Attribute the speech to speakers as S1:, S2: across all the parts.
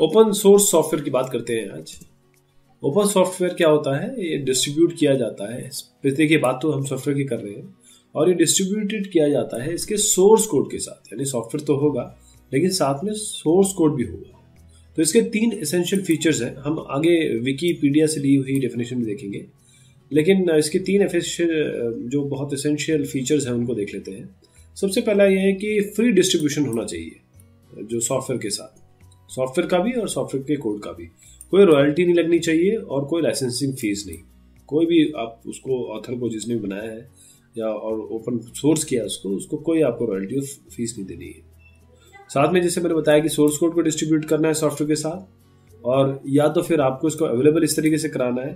S1: Open source software की बात करते हैं आज। ओपन सॉफ्टवेयर क्या होता है? ये डिस्ट्रीब्यूट किया जाता है। देखिए, बात तो हम सॉफ्टवेयर की कर रहे हैं, और ये डिस्ट्रीब्यूटेड किया जाता है इसके सोर्स कोड के साथ। यानी सॉफ्टवेयर तो होगा लेकिन साथ में सोर्स कोड भी होगा। तो इसके 3 एसेंशियल फीचर्स हैं। हम आगे विकीपीडिया से ली हुई डेफिनेशन भी देखेंगे, लेकिन इसके 3 जो बहुत एसेंशियल फीचर्स हैं उनको देख लेते हैं। सबसे पहला ये है कि फ्री डिस्ट्रीब्यूशन होना चाहिए जो सॉफ्टवेयर के साथ, सॉफ्टवेयर का भी और सॉफ्टवेयर के कोड का भी। कोई रॉयल्टी नहीं लगनी चाहिए और कोई लाइसेंसिंग फीस नहीं। कोई भी आप उसको, ऑथर को जिसने बनाया है या और ओपन सोर्स किया उसको कोई आपको रॉयल्टी फीस नहीं देनी है। साथ में जैसे मैंने बताया कि सोर्स कोड को डिस्ट्रीब्यूट करना है सॉफ्टवेयर के साथ, और या तो फिर आपको इसको अवेलेबल इस तरीके से कराना है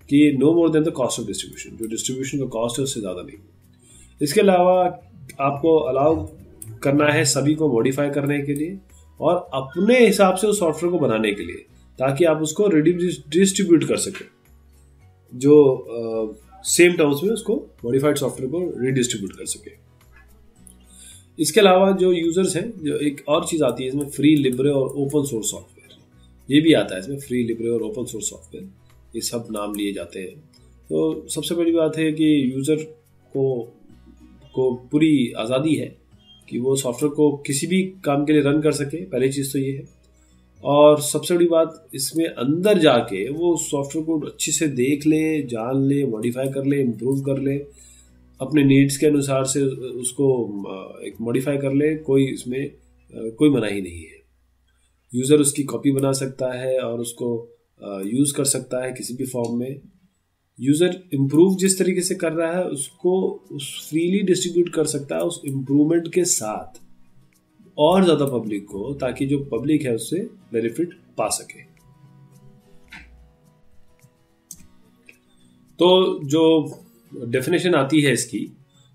S1: कि no more than the cost of distribution, जो डिस्ट्रीब्यूशन का कॉस्ट है उससे ज़्यादा नहीं। इसके अलावा आपको अलाउ करना है सभी को मॉडिफाई करने के लिए और अपने हिसाब से उस सॉफ्टवेयर को बनाने के लिए, ताकि आप उसको डिस्ट्रीब्यूट कर सकें, जो सेम टर्म्स में उसको मॉडिफाइड सॉफ्टवेयर को रीडिस्ट्रीब्यूट कर सके। इसके अलावा जो यूजर्स हैं, जो एक और चीज़ आती है इसमें, फ्री, लिब्रे और ओपन सोर्स सॉफ्टवेयर, ये भी आता है इसमें। फ्री, लिब्रे और ओपन सोर्स सॉफ्टवेयर, ये सब नाम लिए जाते हैं। तो सबसे बड़ी बात है कि यूज़र को पूरी आज़ादी है कि वो सॉफ्टवेयर को किसी भी काम के लिए रन कर सके, पहली चीज़ तो ये है। और सबसे बड़ी बात, इसमें अंदर जाके वो सॉफ्टवेयर को अच्छे से देख ले, जान ले, मॉडिफाई कर ले, इम्प्रूव कर ले, अपने नीड्स के अनुसार से उसको एक मॉडिफाई कर ले। कोई इसमें कोई मनाही नहीं है। यूज़र उसकी कॉपी बना सकता है और उसको यूज़ कर सकता है किसी भी फॉर्म में। यूज़र इम्प्रूव जिस तरीके से कर रहा है उसको फ्रीली डिस्ट्रीब्यूट कर सकता है उस इम्प्रूवमेंट के साथ और ज़्यादा पब्लिक को, ताकि जो पब्लिक है उससे बेनिफिट पा सके। तो जो डेफिनेशन आती है इसकी,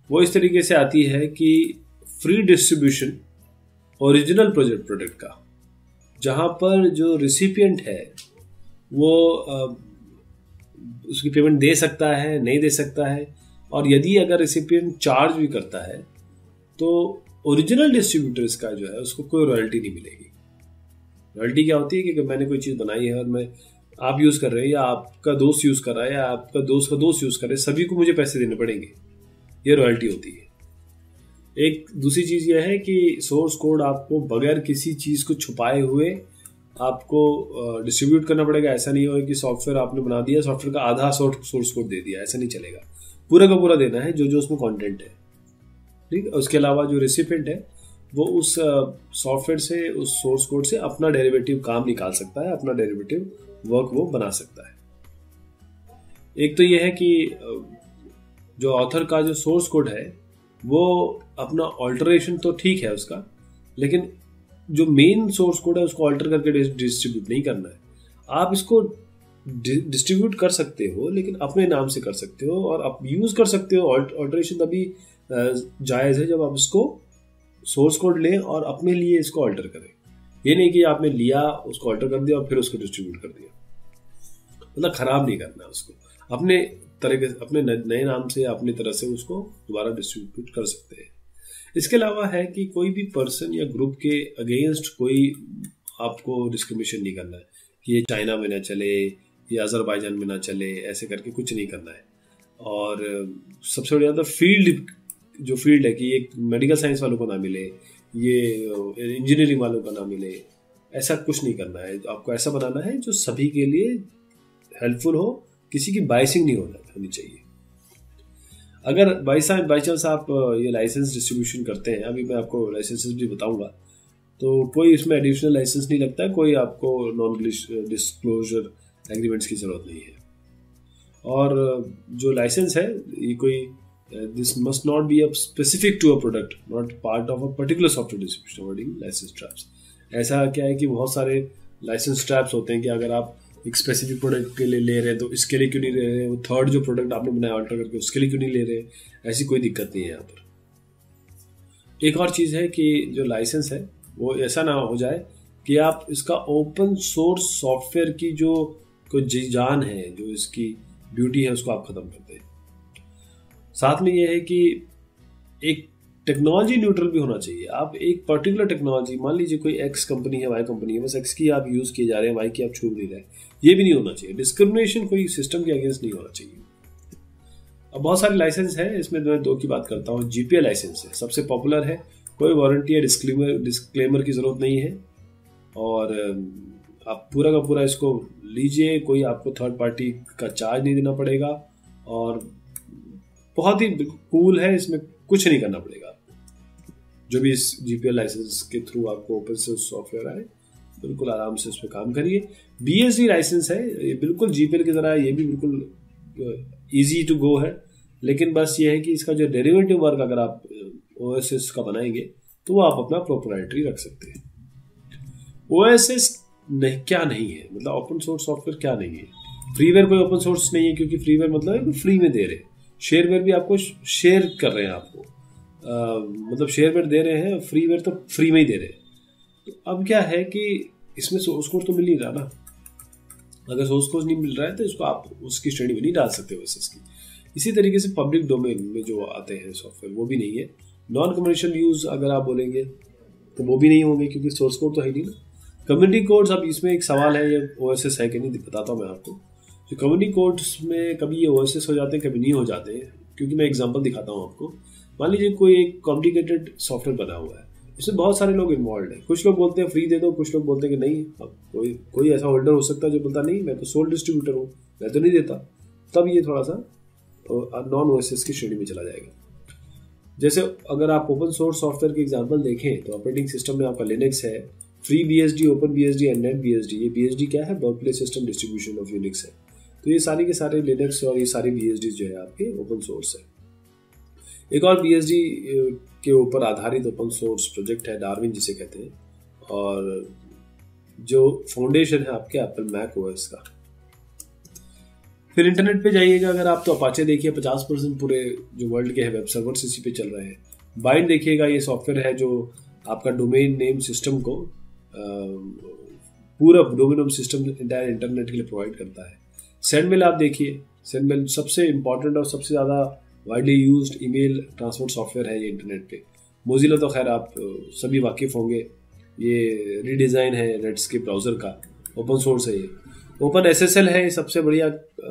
S1: वो इस तरीके से आती है कि फ्री डिस्ट्रीब्यूशन ओरिजिनल प्रोडक्ट का, जहाँ पर जो रिसिपिएंट है वो उसकी पेमेंट दे सकता है, नहीं दे सकता है, और यदि अगर रिसिपिएंट चार्ज भी करता है तो ओरिजिनल डिस्ट्रीब्यूटर्स का जो है उसको कोई रॉयल्टी नहीं मिलेगी। रॉयल्टी क्या होती है कि मैंने कोई चीज़ बनाई है और आप यूज़ कर रहे हैं, या आपका दोस्त यूज़ कर रहा है, या आपका दोस्त का दोस्त यूज़ कर रहे हैं, सभी को मुझे पैसे देने पड़ेंगे, ये रॉयल्टी होती है। एक दूसरी चीज़ यह है कि सोर्स कोड आपको बगैर किसी चीज़ को छुपाए हुए आपको डिस्ट्रीब्यूट करना पड़ेगा। ऐसा नहीं होगा कि सॉफ्टवेयर आपने बना दिया, सॉफ्टवेयर का आधा सोर्स कोड दे दिया, ऐसा नहीं चलेगा। पूरा का पूरा देना है जो उसमें कंटेंट है, ठीक है। उसके अलावा जो रेसिपिएंट है वो उस सॉफ्टवेयर से, उस सोर्स कोड से अपना डेरिवेटिव काम निकाल सकता है, अपना डेरिवेटिव वर्क वो बना सकता है। एक तो ये है कि जो ऑथर का जो सोर्स कोड है वो अपना ऑल्टरेशन तो ठीक है उसका, लेकिन जो मेन सोर्स कोड है उसको ऑल्टर करके डिस्ट्रीब्यूट नहीं करना है। आप इसको डिस्ट्रीब्यूट कर सकते हो, लेकिन अपने नाम से कर सकते हो, और आप यूज़ कर सकते हो। ऑल्टरेशन तभी जायज़ है जब आप इसको सोर्स कोड लें और अपने लिए इसको ऑल्टर करें। ये नहीं कि आपने लिया, उसको ऑल्टर कर दिया और फिर उसको डिस्ट्रीब्यूट कर दिया। मतलब ख़राब नहीं करना उसको, अपने तरह, अपने नए नाम से, अपनी तरह से उसको दोबारा डिस्ट्रीब्यूट कर सकते हैं। इसके अलावा है कि कोई भी पर्सन या ग्रुप के अगेंस्ट कोई आपको डिस्क्रिमिनेशन नहीं करना है कि ये चाइना में ना चले, ये अजरबैजान में ना चले, ऐसे करके कुछ नहीं करना है। और सबसे बड़ी बात, फील्ड है कि एक मेडिकल साइंस वालों को ना मिले, ये इंजीनियरिंग वालों का ना मिले, ऐसा कुछ नहीं करना है। आपको ऐसा बनाना है जो सभी के लिए हेल्पफुल हो, किसी की बाइसिंग नहीं होनी चाहिए। अगर बाई चांस आप ये लाइसेंस डिस्ट्रीब्यूशन करते हैं, अभी मैं आपको लाइसेंसेस भी बताऊंगा, तो कोई इसमें एडिशनल लाइसेंस नहीं लगता है, कोई आपको नॉन डिस्क्लोजर एग्रीमेंट्स की ज़रूरत नहीं है। और जो लाइसेंस है ये कोई this must not be a specific to a product, not part of a particular software distribution according licence traps. ऐसा क्या है कि बहुत सारे लाइसेंस ट्रैप्स होते हैं कि अगर आप एक स्पेसिफिक प्रोडक्ट के लिए ले रहे हैं तो इसके लिए क्यों नहीं ले रहे हैं, वो थर्ड जो प्रोडक्ट आपने बनाया ऑल्टर करके उसके लिए क्यों नहीं ले रहे हैं, ऐसी कोई दिक्कत नहीं है यहाँ पर। एक और चीज़ है कि जो लाइसेंस है वो ऐसा ना हो जाए कि आप इसका ओपन सोर्स सॉफ्टवेयर की जो कोई जान है, जो इसकी ब्यूटी है, उसको आप ख़त्म कर दें। साथ में ये है कि एक टेक्नोलॉजी न्यूट्रल भी होना चाहिए। आप एक पर्टिकुलर टेक्नोलॉजी, मान लीजिए कोई एक्स कंपनी है, वाई कंपनी है, बस एक्स की आप यूज किए जा रहे हैं, वाई की आप छू नहीं रहे, ये भी नहीं होना चाहिए। डिस्क्रिमिनेशन कोई सिस्टम के अगेंस्ट नहीं होना चाहिए। अब बहुत सारे लाइसेंस है, इसमें मैं दो की बात करता हूँ। जीपीएल लाइसेंस है, सबसे पॉपुलर है, कोई वारंटी या डिस्क्लेमर की जरूरत नहीं है, और आप पूरा का पूरा इसको लीजिए, कोई आपको थर्ड पार्टी का चार्ज नहीं देना पड़ेगा, और बहुत ही कूल है, इसमें कुछ नहीं करना पड़ेगा। जो भी इस जीपीएल लाइसेंस के थ्रू आपको ओपन सोर्स सॉफ्टवेयर आए, बिल्कुल आराम से उस पर काम करिए। बीएसडी लाइसेंस है, ये बिल्कुल जीपीएल की तरह, ये भी बिल्कुल इजी टू गो है, लेकिन बस ये है कि इसका जो डेरिवेटिव वर्क अगर आप ओएसएस का बनाएंगे तो वो आप अपना प्रोप्राइटरी रख सकते हैं। ओएसएस क्या नहीं है, मतलब ओपन सोर्स सॉफ्टवेयर क्या नहीं है। फ्रीवेयर कोई ओपन सोर्स नहीं है, क्योंकि फ्रीवेयर मतलब है कि फ्री में दे रहे हैं। शेयरवेयर भी आपको शेयर कर रहे हैं, आपको मतलब शेयरवेयर दे रहे हैं, फ्रीवेयर तो फ्री में ही दे रहे हैं। तो अब क्या है कि इसमें सोर्स कोड तो मिल नहीं रहा ना। अगर सोर्स कोड नहीं मिल रहा है तो इसको आप उसकी श्रेणी में नहीं डाल सकते ओएसएस की। इसी तरीके से पब्लिक डोमेन में जो आते हैं सॉफ्टवेयर, वो भी नहीं है। नॉन कमर्शियल यूज अगर आप बोलेंगे तो वो भी नहीं होंगे, क्योंकि सोर्स कोड तो है नहीं ना। कम्युनिटी कोड्स, अब इसमें एक सवाल है, ये ओएसएस है कि नहीं, बताता हूँ मैं आपको। जो कम्युनिटी कोड्स में कभी ये ओएसएस हो जाते हैं, कभी नहीं हो जाते हैं, क्योंकि मैं एग्जांपल दिखाता हूँ आपको। मान लीजिए कोई एक कॉम्प्लिकेटेड सॉफ्टवेयर बना हुआ है, इसमें बहुत सारे लोग इन्वॉल्व हैं। कुछ लोग बोलते हैं फ्री दे दो, कुछ लोग बोलते हैं कि नहीं। अब कोई ऐसा होल्डर हो सकता है जो बोलता नहीं, मैं तो सोल डिस्ट्रीब्यूटर हूँ, मैं तो नहीं देता। तब ये थोड़ा सा नॉन ओएसएस की श्रेणी में चला जाएगा। जैसे अगर आप ओपन सोर्स सॉफ्टवेयर के एग्जांपल देखें तो ऑपरेटिंग सिस्टम में आपका लिनक्स है, free BSD, open BSD and net BSD. ये बीएसडी क्या है? Berkeley system distribution of Unix है। तो ये सारे के सारे लिनक्स और ये सारे बीएसडी जो है आपके ओपन सोर्स है। एक और बीएसडी के ऊपर आधारित ओपन सोर्स प्रोजेक्ट है, डार्विन जिसे कहते हैं, और जो फाउंडेशन है आपके एप्पल मैक ओएस का। फिर इंटरनेट पे जाइएगा अगर आप, तो अपाचे देखिए, 50% पूरे जो वर्ल्ड के हैं वेब सर्वर्स इसी पे चल रहे हैं। बाइंड देखिएगा, ये सॉफ्टवेयर है जो आपका डोमेन नेम सिस्टम को पूरा domain name system entire internet के लिए प्रोवाइड करता है। सेंडमेल आप देखिए, सेंडमेल सबसे इंपॉर्टेंट और सबसे ज़्यादा widely used email transport software है ये इंटरनेट पे। मोजिला तो खैर आप सभी वाकिफ होंगे, ये रीडिज़ाइन है नेट्स के ब्राउज़र का, ओपन सोर्स है ये। ओपन एसएसएल है, सबसे बढ़िया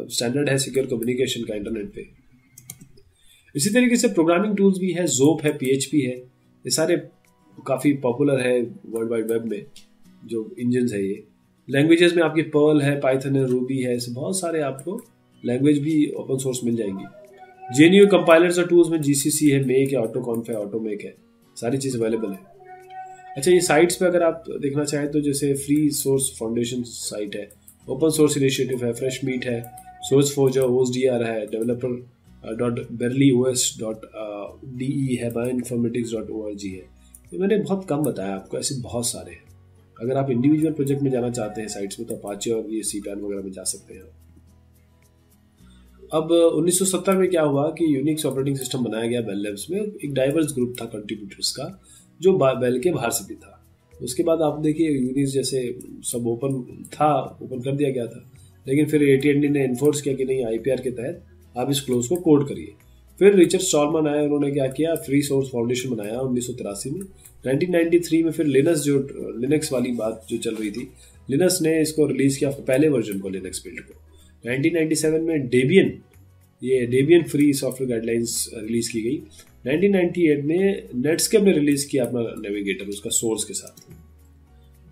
S1: स्टैंडर्ड है सिक्योर कम्युनिकेशन का इंटरनेट पे। इसी तरीके से प्रोग्रामिंग टूल्स भी है, ज़ोप है, पीएचपी है, ये सारे काफ़ी पॉपुलर है वर्ल्ड वाइड वेब में जो इंजन्स है ये। लैंग्वेजेस में आपकी पर्ल है, पाइथन है, रूबी है, ऐसे बहुत सारे आपको लैंग्वेज भी ओपन सोर्स मिल जाएंगी। जेएनयू कंपाइलर्स और टूल्स में जीसीसी है, मेक है, ऑटोकॉन्फ है, ऑटोमेक है, सारी चीज़ अवेलेबल है। अच्छा, ये साइट्स पे अगर आप देखना चाहें तो जैसे फ्री सोर्स फाउंडेशन साइट है, ओपन सोर्स इनिशिएटिव है, फ्रेश मीट है, सोर्स फोर्ज है, OSDR है, developer.berlyos.de है, bioinformatics.org है। ये मैंने बहुत कम बताया आपको, ऐसे बहुत सारे हैं। अगर आप इंडिविजुअल प्रोजेक्ट में जाना चाहते हैं साइट्स में तो अपाचे और ये सीपैन वगैरह में जा सकते हैं। अब 1970 में क्या हुआ कि यूनिक्स ऑपरेटिंग सिस्टम बनाया गया बेल लैब्स में। एक डाइवर्स ग्रुप था कंट्रीब्यूटर्स का जो बेल के बाहर से भी था। उसके बाद आप देखिए यूनिक्स जैसे सब ओपन था, ओपन कर दिया गया था, लेकिन फिर AT&T ने इन्फोर्स किया कि नहीं, IPR के तहत आप इस क्लोज को कोड करिए। फिर रिचर्ड स्टॉलमन आए, उन्होंने क्या किया, फ्री सोर्स फाउंडेशन बनाया 1983 में। 1993 में फिर लिनक्स वाली बात जो चल रही थी, लिनक्स ने इसको रिलीज किया, पहले वर्जन को, लिनक्स बिल्ड को। 1997 में Debian free software guidelines release की गई। 1998 में नेटस्केप ने रिलीज किया अपना नेविगेटर उसका सोर्स के साथ।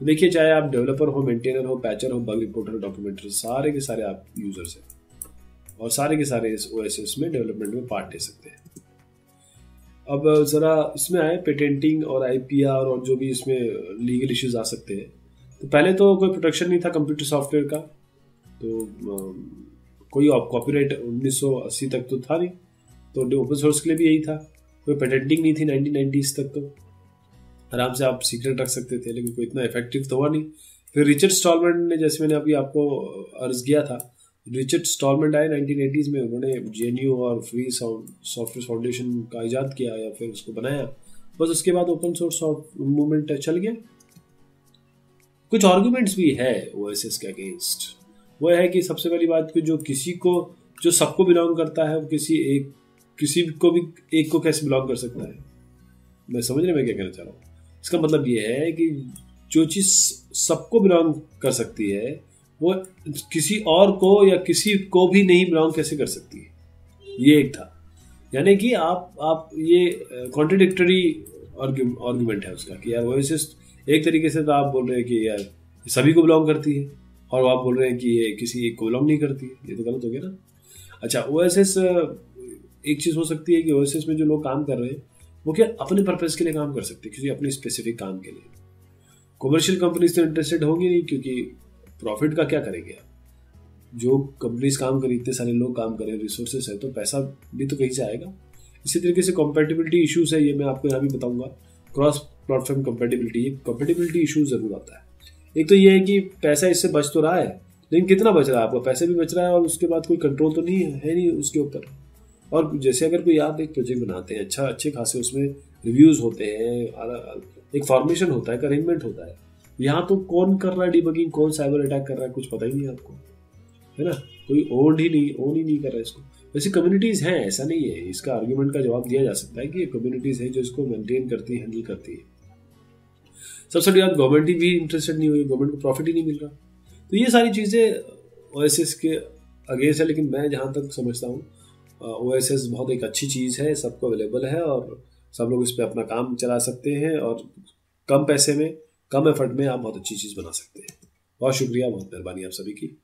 S1: तो देखिए, चाहे आप डेवलपर हो, मेंटेनर हो, पैचर हो, बग रिपोर्टर, डॉक्यूमेंटर, सारे के सारे आप यूजर्स हैं और सारे के सारे इस OSS में डेवलपमेंट में पार्ट ले सकते हैं। अब ज़रा इसमें आए पेटेंटिंग और IPR और जो भी इसमें लीगल इश्यूज आ सकते हैं। तो पहले तो कोई प्रोटेक्शन नहीं था कंप्यूटर सॉफ्टवेयर का, तो कोई कॉपीराइट 1980 तक तो था नहीं, तो ओपन सोर्स के लिए भी यही था। कोई पेटेंटिंग नहीं थी 1990s तक, तो आराम से आप सीक्रेट रख सकते थे, लेकिन कोई इतना इफेक्टिव तो हुआ नहीं। फिर रिचर्ड स्टॉलमैन ने, जैसे मैंने अभी आपको अर्ज किया था, रिचर्ड स्टॉलमैन आए 1980s में, उन्होंने GNU और फ्री सॉफ्टवेयर फाउंडेशन का इजाद किया या फिर उसको बनाया। बस उसके बाद ओपन सोर्स मूवमेंट चल गया। कुछ आर्गुमेंट्स भी है OSS के अगेंस्ट। वो है कि सबसे पहली बात कि जो सबको बिलोंग करता है, वो किसी को भी एक को कैसे बिलोंग कर सकता है। मैं समझ रहे मैं क्या कहना चाह रहा हूँ। इसका मतलब ये है कि जो चीज़ सबको बिलोंग कर सकती है वो किसी और को या किसी को भी नहीं बिलोंग कैसे कर सकती है, ये एक था। यानी कि आप ये कॉन्ट्रडिक्टरी आर्ग्यूमेंट है उसका कि यार ओएसिस एक तरीके से तो आप बोल रहे हैं कि यार सभी को बिलोंग करती है, और आप बोल रहे हैं कि ये किसी एक को बिलोंग नहीं करती है, ये तो गलत हो गया ना। अच्छा, ओएसिस एक चीज़ हो सकती है कि ओएसिस में जो लोग काम कर रहे हैं वो क्या अपने पर्पज़ के लिए काम कर सकते हैं, किसी अपने स्पेसिफिक काम के लिए। कमर्शियल कंपनीज तो इंटरेस्टेड होंगी नहीं, क्योंकि प्रॉफिट का क्या करेंगे आप। जो कंपनीज काम करें, इतने सारे लोग काम करें, रिसोर्सेस है, तो पैसा भी तो कहीं से आएगा। इसी तरीके से कॉम्पेटिबिलिटी इशूज़ है, ये मैं आपको यहाँ भी बताऊंगा। क्रॉस प्लेटफॉर्म कॉम्पेटिबिलिटी, ये कॉम्पेटिबिलिटी इशू ज़रूर आता है। एक तो ये है कि पैसा इससे बच तो रहा है, लेकिन कितना बच रहा है, आपका पैसे भी बच रहा है और उसके बाद कोई कंट्रोल तो नहीं है नहीं उसके ऊपर। और जैसे अगर कोई आप एक प्रोजेक्ट बनाते हैं, अच्छे खासे उसमें रिव्यूज़ होते हैं, एक फॉर्मेशन होता है, एक अरेंजमेंट होता है। यहाँ तो कौन कर रहा है डिबगिंग, कौन साइबर अटैक कर रहा है, कुछ पता ही नहीं आपको, है ना। कोई ओन ही नहीं कर रहा है इसको। वैसे कम्युनिटीज़ हैं, ऐसा नहीं है। इसका आर्ग्यूमेंट का जवाब दिया जा सकता है कि ये कम्युनिटीज़ हैं जो इसको मेंटेन करती है, हैंडल करती है। सबसे बड़ी बात, गवर्नमेंट भी इंटरेस्टेड नहीं हुई, गवर्नमेंट को प्रॉफिट ही नहीं मिल रहा। तो ये सारी चीज़ें ओएसएस के अगेंस्ट है। लेकिन मैं जहाँ तक समझता हूँ ओएसएस बहुत एक अच्छी चीज़ है, सबको अवेलेबल है और सब लोग इस पर अपना काम चला सकते हैं, और कम पैसे में, कम एफर्ट में आप बहुत अच्छी चीज़ बना सकते हैं। बहुत शुक्रिया, बहुत मेहरबानी आप सभी की।